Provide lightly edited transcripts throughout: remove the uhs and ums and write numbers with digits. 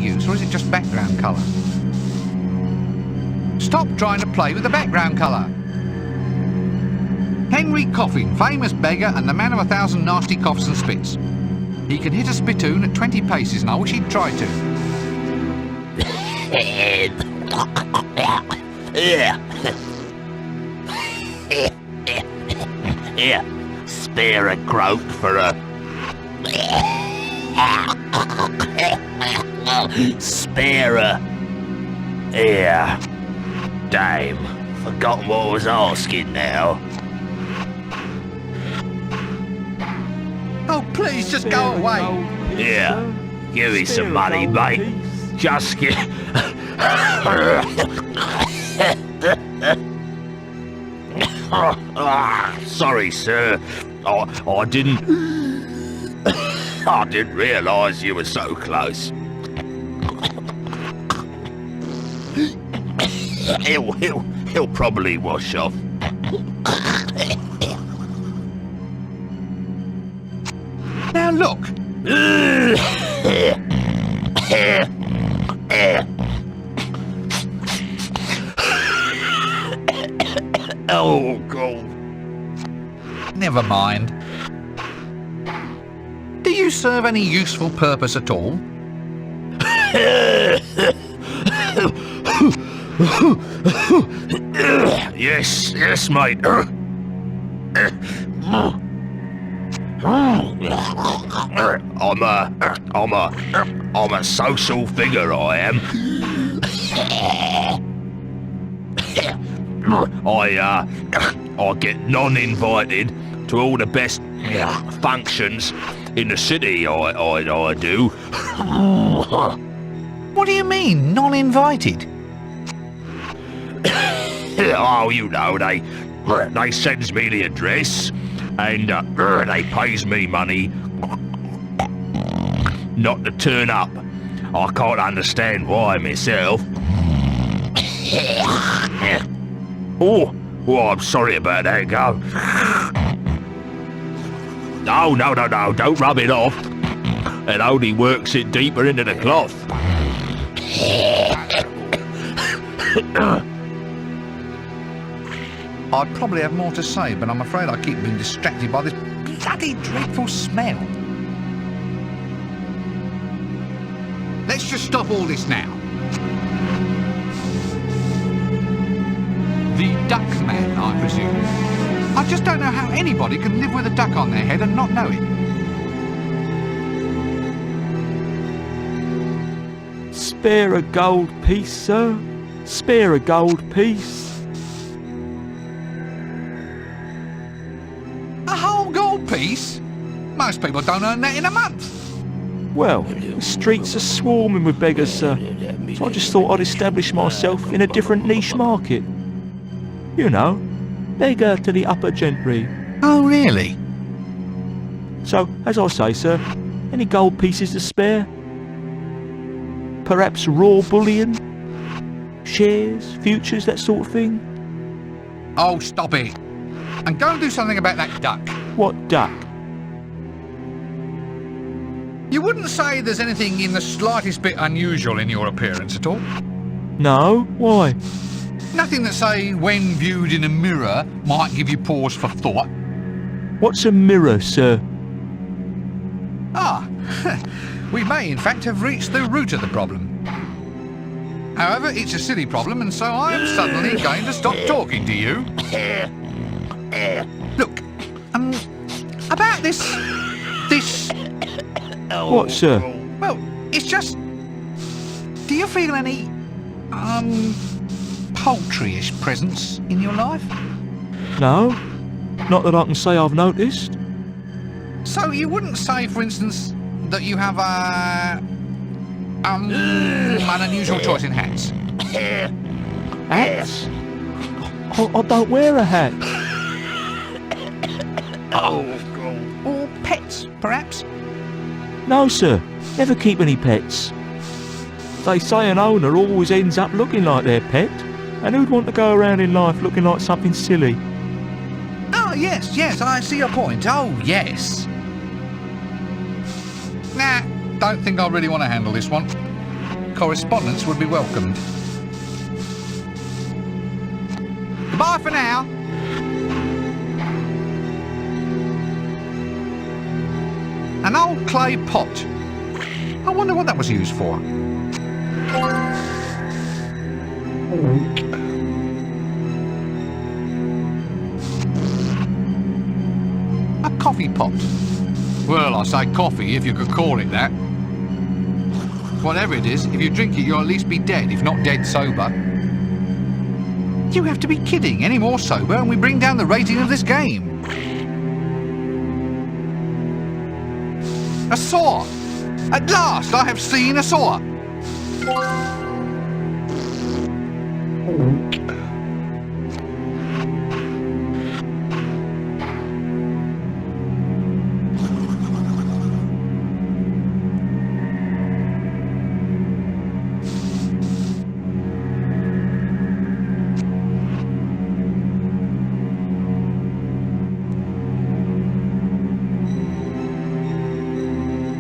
use, or is it just background colour? Stop trying to play with the background colour. Henry Coffin, famous beggar and the man of 1,000 nasty coughs and spits. He can hit a spittoon at 20 paces, and I wish he'd try to. Here, spare a groat for a... Spare a... Here. Damn, forgotten what I was asking now. Oh, please, just go away. Here, give me some money, mate. Just get... Sorry, sir. I didn't... I didn't realise you were so close. He'll probably wash off. Now look. Oh, God. Never mind. Do you serve any useful purpose at all? Yes, mate. I'm a social figure, I am. I get non-invited to all the best functions in the city. I do. What do you mean, non-invited? Oh, you know, they sends me the address, and they pays me money not to turn up. I can't understand why myself. Oh, I'm sorry about that, go. No, don't rub it off. It only works it deeper into the cloth. I'd probably have more to say, but I'm afraid I keep being distracted by this bloody dreadful smell. Let's just stop all this now. The duck man, I presume. I just don't know how anybody can live with a duck on their head and not know it. Spare a gold piece, sir. Spare a gold piece. A whole gold piece? Most people don't earn that in a month. Well, the streets are swarming with beggars, sir. So I just thought I'd establish myself in a different niche market. You know, beggar to the upper gentry. Oh, really? So, as I say, sir, any gold pieces to spare? Perhaps raw bullion? Shares, futures, that sort of thing? Oh, stop it. And go and do something about that duck. What duck? You wouldn't say there's anything in the slightest bit unusual in your appearance at all? No, why? Nothing that, say, when viewed in a mirror, might give you pause for thought? What's a mirror, sir? Ah, we may in fact have reached the root of the problem. However, it's a silly problem, and so I am suddenly going to stop talking to you. Look, about this... What, sir? Well, it's just... Do you feel any, poultry-ish presence in your life? No, not that I can say I've noticed. So you wouldn't say, for instance, that you have an unusual choice in hats? Hats? I don't wear a hat. Or pets, perhaps? No, sir. Never keep any pets. They say an owner always ends up looking like their pet, and who'd want to go around in life looking like something silly? Oh, yes, I see your point. Oh, yes. Nah, don't think I really want to handle this one. correspondence would be welcomed. Goodbye for now. An old clay pot. I wonder what that was used for. A coffee pot. Well, I say coffee if you could call it that. Whatever it is, if you drink it, you'll at least be dead, if not dead sober. You have to be kidding. Any more sober and we bring down the rating of this game. A saw! At last I have seen a saw!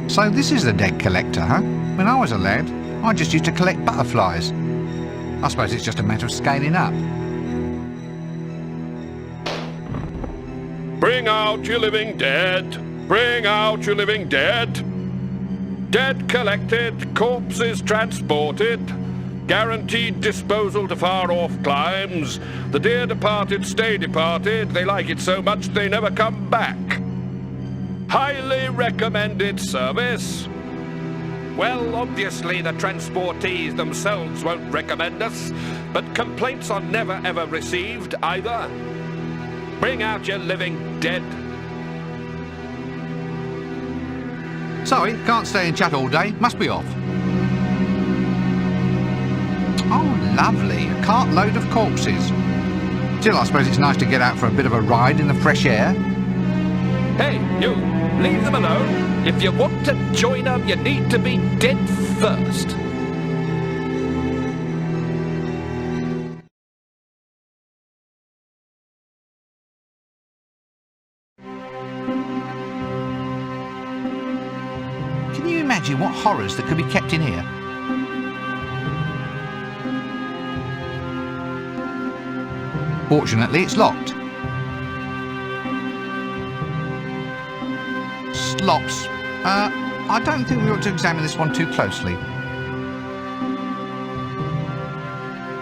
So this is the dead collector, huh? When I was a lad, I just used to collect butterflies. I suppose it's just a matter of scaling up. Bring out your living dead. Bring out your living dead. Dead collected, corpses transported. Guaranteed disposal to far-off climes. The dear departed stay departed. They like it so much they never come back. Highly recommended service. Well, obviously the transportees themselves won't recommend us, but complaints are never ever received either. Bring out your living dead. Sorry, can't stay and chat all day. Must be off. Oh, lovely. A cartload of corpses. Still, I suppose it's nice to get out for a bit of a ride in the fresh air. Hey, you, leave them alone. If you want to join them, you need to be dead first. Can you imagine what horrors that could be kept in here? Fortunately, it's locked. Slops. I don't think we ought to examine this one too closely.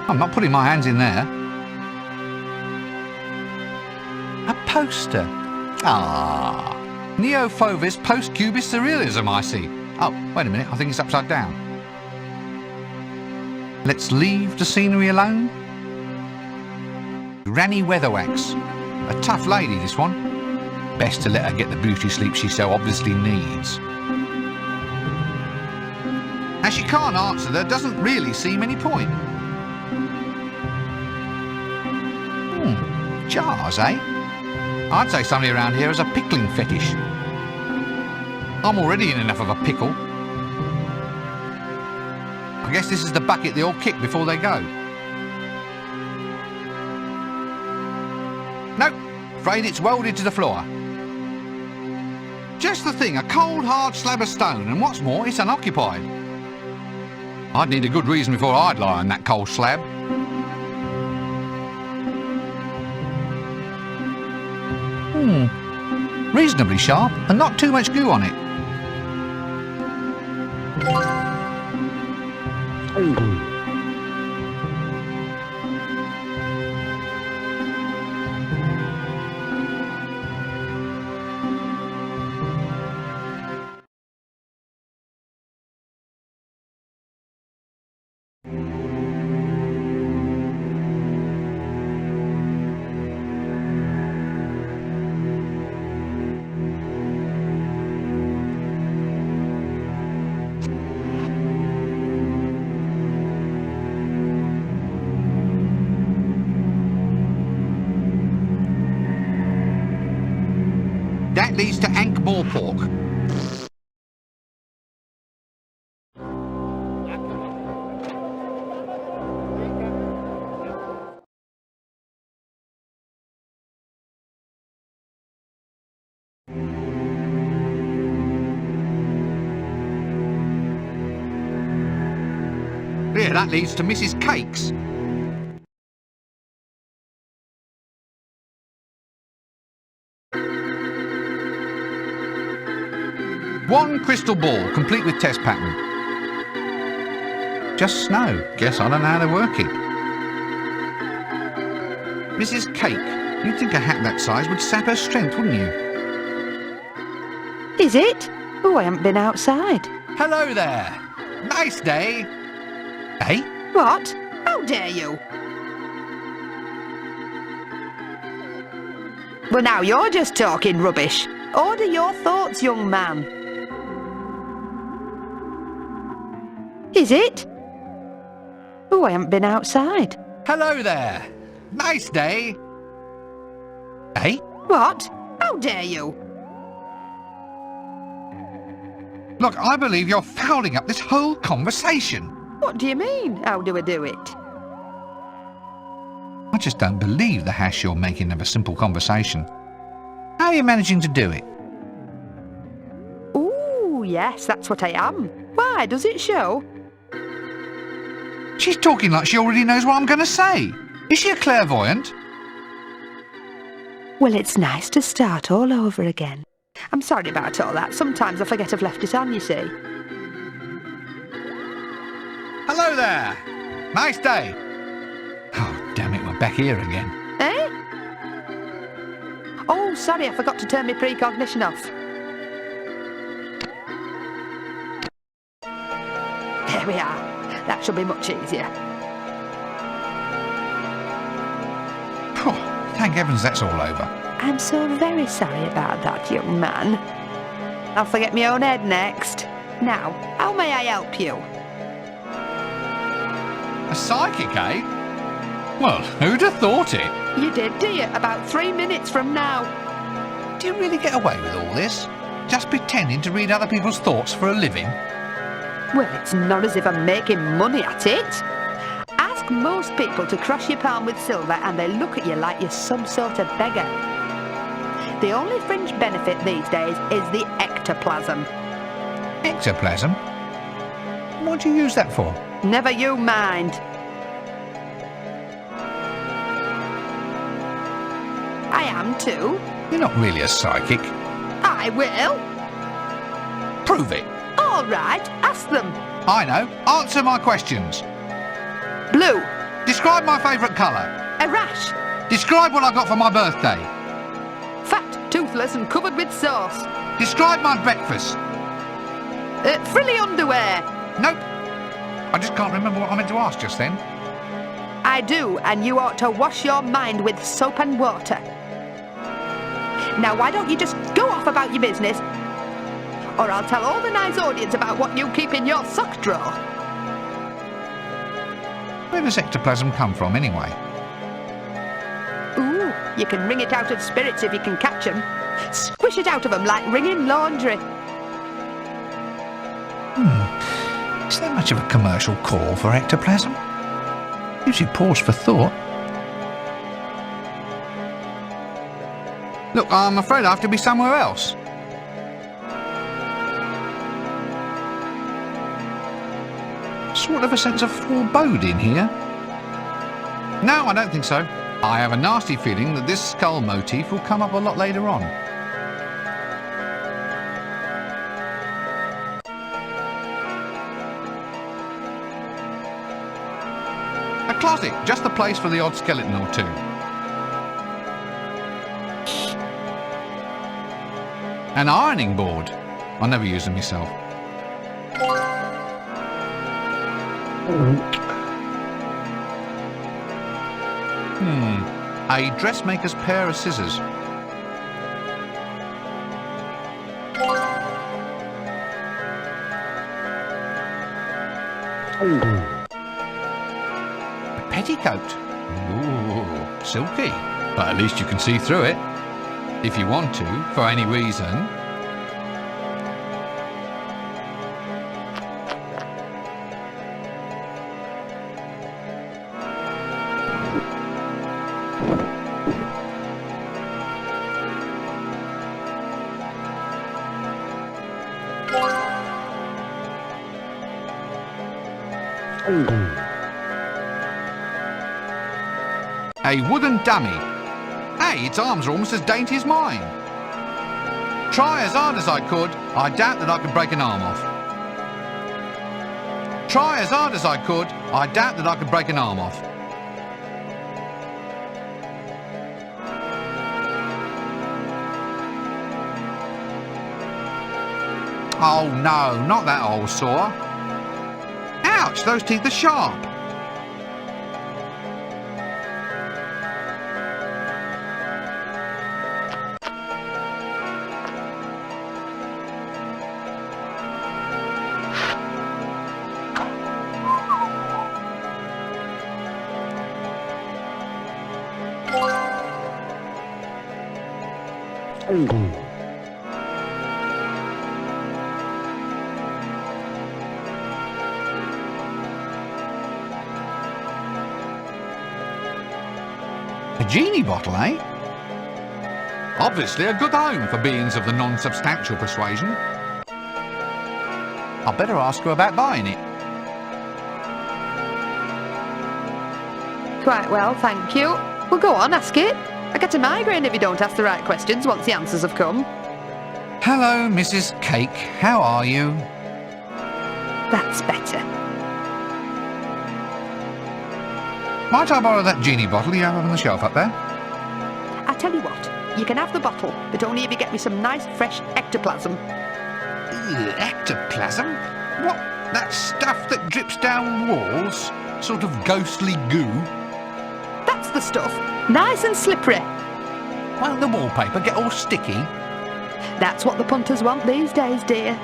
I'm not putting my hands in there. A poster. Ah, Neo-Fauvist post-cubist surrealism, I see. Oh, wait a minute, I think it's upside down. Let's leave the scenery alone. Granny Weatherwax. A tough lady, this one. Best to let her get the beauty sleep she so obviously needs. As she can't answer, there doesn't really seem any point. Jars, eh? I'd say somebody around here has a pickling fetish. I'm already in enough of a pickle. I guess this is the bucket they all kick before they go. Nope, afraid it's welded to the floor. Just the thing, a cold, hard slab of stone, and what's more, it's unoccupied. I'd need a good reason before I'd lie on that cold slab. Reasonably sharp, and not too much goo on it. That leads to Ankh-Morpork. Yeah, that leads to Mrs. Cakes. One crystal ball, complete with test pattern. Just snow. Guess I don't know how to work it. Mrs. Cake, you'd think a hat that size would sap her strength, wouldn't you? Is it? Oh, I haven't been outside. Hello there. Nice day. Eh? What? How dare you? Well, now you're just talking rubbish. Order your thoughts, young man. Is it? Oh, I haven't been outside. Hello there. Nice day. Eh? What? How dare you? Look, I believe you're fouling up this whole conversation. What do you mean? How do I do it? I just don't believe the hash you're making of a simple conversation. How are you managing to do it? Ooh, yes, that's what I am. Why, does it show? She's talking like she already knows what I'm going to say. Is she a clairvoyant? Well, it's nice to start all over again. I'm sorry about all that. Sometimes I forget I've left it on, you see. Hello there. Nice day. Oh, damn it, we're back here again. Eh? Oh, sorry, I forgot to turn my precognition off. There we are. That should be much easier. Phew, thank heavens that's all over. I'm so very sorry about that, young man. I'll forget my own head next. Now, how may I help you? A psychic, eh? Well, who'd have thought it? You did, do you? About 3 minutes from now. Do you really get away with all this? Just pretending to read other people's thoughts for a living? Well, it's not as if I'm making money at it. Ask most people to cross your palm with silver and they look at you like you're some sort of beggar. The only fringe benefit these days is the ectoplasm. Ectoplasm? What do you use that for? Never you mind. I am too. You're not really a psychic. I will. Prove it. All right, ask them. I know. Answer my questions. Blue. Describe my favourite colour. A rash. Describe what I got for my birthday. Fat, toothless and covered with sauce. Describe my breakfast. Frilly underwear. Nope. I just can't remember what I meant to ask just then. I do, and you ought to wash your mind with soap and water. Now, why don't you just go off about your business, or I'll tell all the nice audience about what you keep in your sock drawer. Where does ectoplasm come from, anyway? Ooh, you can wring it out of spirits if you can catch 'em. Squish it out of 'em like wringing laundry. Is there much of a commercial call for ectoplasm? Gives you pause for thought. Look, I'm afraid I have to be somewhere else. Sort of a sense of foreboding here. No, I don't think so. I have a nasty feeling that this skull motif will come up a lot later on. A closet, just the place for the odd skeleton or two. An ironing board. I never use them myself. A dressmaker's pair of scissors. A petticoat. Ooh, silky. But at least you can see through it. If you want to, for any reason. A wooden dummy. Hey, its arms are almost as dainty as mine. Try as hard as I could, I doubt that I could break an arm off. Try as hard as I could, I doubt that I could break an arm off. Oh no, not that old saw. Ouch, those teeth are sharp. A genie bottle, eh? Obviously a good home for beings of the non-substantial persuasion. I'd better ask her about buying it. Quite well, thank you. Well, go on, ask it. I get a migraine if you don't ask the right questions once the answers have come. Hello, Mrs. Cake. How are you? That's better. Might I borrow that genie bottle you have on the shelf up there? I tell you what, you can have the bottle, but only if you get me some nice fresh ectoplasm. Ectoplasm? What? That stuff that drips down walls? Sort of ghostly goo? That's the stuff. Nice and slippery. Won't the wallpaper get all sticky? That's what the punters want these days, dear.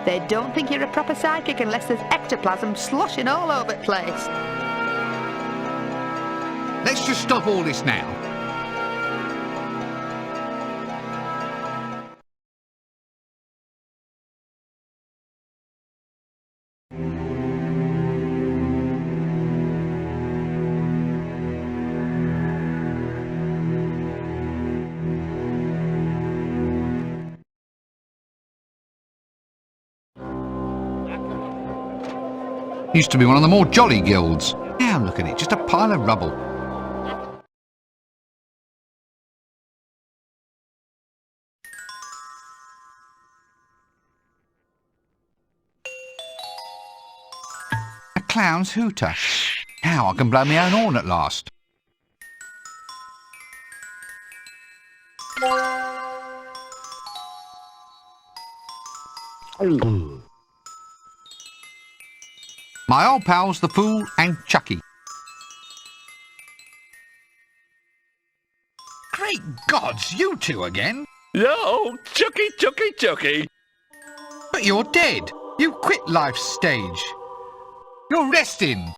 They don't think you're a proper psychic unless there's ectoplasm sloshing all over the place. Let's just stop all this now. Used to be one of the more jolly guilds. Now look at it, just a pile of rubble. A clown's hooter. Now I can blow my own horn at last. My old pals, the Fool and Chucky. Great gods, you two again? Yo, Chucky, Chucky, Chucky. But you're dead. You quit life's stage. You're resting.